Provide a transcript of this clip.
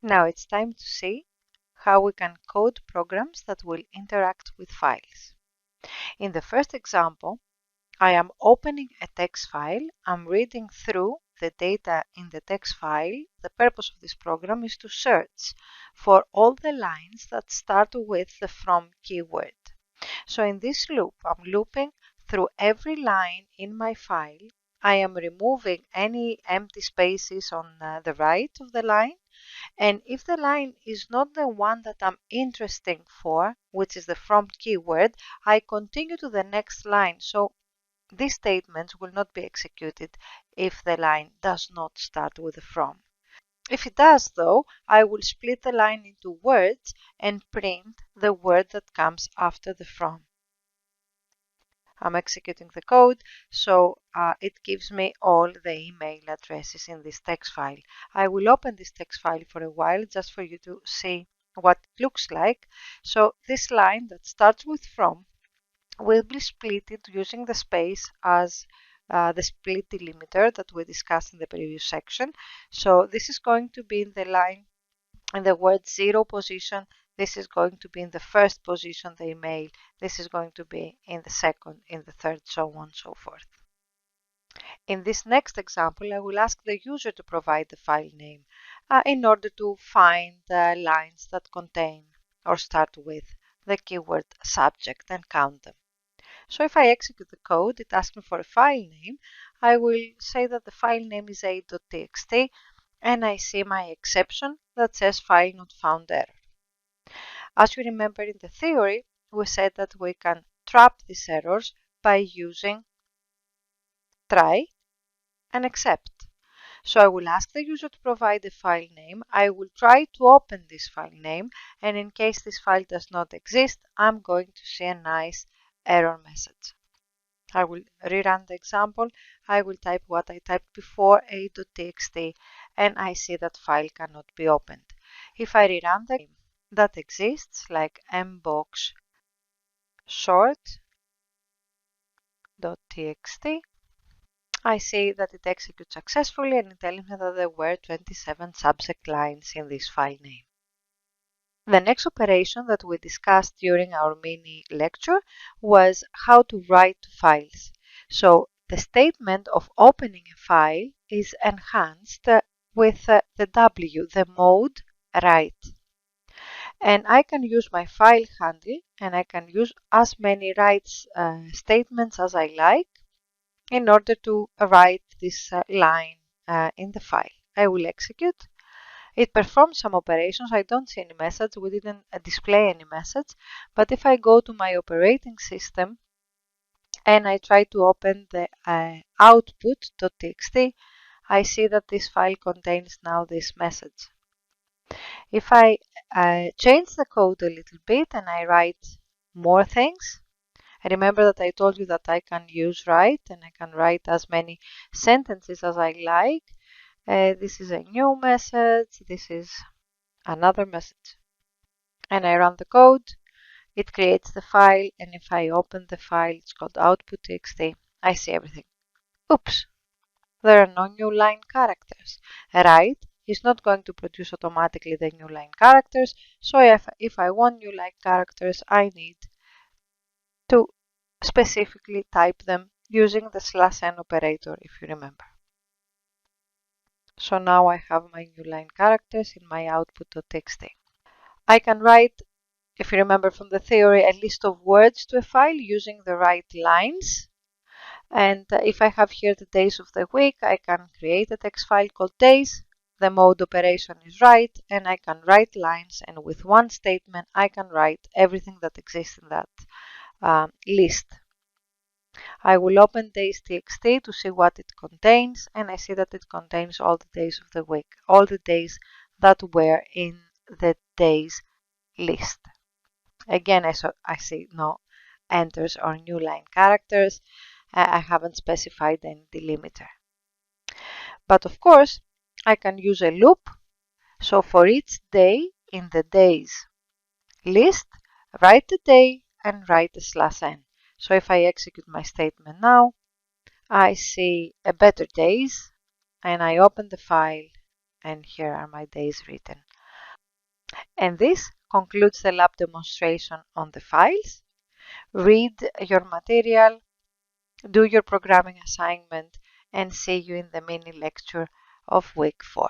Now it's time to see how we can code programs that will interact with files. In the first example, I am opening a text file. I'm reading through the data in the text file. The purpose of this program is to search for all the lines that start with the from keyword. So in this loop, I'm looping through every line in my file. I am removing any empty spaces on the right of the line. And if the line is not the one that I'm interested for, which is the from keyword, I continue to the next line. So these statements will not be executed if the line does not start with a from. If it does, though, I will split the line into words and print the word that comes after the from. I'm executing the code, so it gives me all the email addresses in this text file. I will open this text file for a while just for you to see what it looks like. So this line that starts with from will be split using the space as the split delimiter that we discussed in the previous section. So this is going to be in the line in the word 0 position. This is going to be in the first position, the email. This is going to be in the second, in the third, so on and so forth. In this next example, I will ask the user to provide the file name in order to find the lines that contain or start with the keyword subject and count them. So if I execute the code, it asks me for a file name. I will say that the file name is a.txt, and I see my exception that says file not found error. As you remember in the theory, we said that we can trap these errors by using try and except. So I will ask the user to provide the file name. I will try to open this file name, and in case this file does not exist, I'm going to see a nice error message. I will rerun the example. I will type what I typed before, a.txt, and I see that file cannot be opened. If I rerun the game that exists, like mbox short.txt, I see that it executes successfully and it tells me that there were 27 subject lines in this file name. The next operation that we discussed during our mini lecture was how to write files. So the statement of opening a file is enhanced with the W, the mode write. And I can use my file handle and I can use as many write statements as I like in order to write this line in the file. I will execute. It performs some operations. I don't see any message. We didn't display any message. But if I go to my operating system and I try to open the output.txt, I see that this file contains now this message. If I change the code a little bit and I write more things, remember that I told you that I can use write and I can write as many sentences as I like. This is a new message. This is another message. And I run the code. It creates the file. And if I open the file, it's called output.txt. I see everything. Oops, there are no new line characters. Write is not going to produce automatically the new line characters. So if I want new line characters, I need to specifically type them using the /n operator, if you remember. So now I have my new line characters in my output.txt. I can write, if you remember from the theory, a list of words to a file using the right lines. And if I have here the days of the week, I can create a text file called days. The mode operation is write, and I can write lines. And with one statement, I can write everything that exists in that list. I will open days.txt to see what it contains, and I see that it contains all the days of the week, all the days that were in the days list. Again, I see no enters or new line characters. I haven't specified any delimiter. But of course, I can use a loop. So for each day in the days list, write the day and write the /n. So if I execute my statement now, I see a better days and I open the file and here are my days written. And this concludes the lab demonstration on the files. Read your material, do your programming assignment, and see you in the mini lecture of week 4.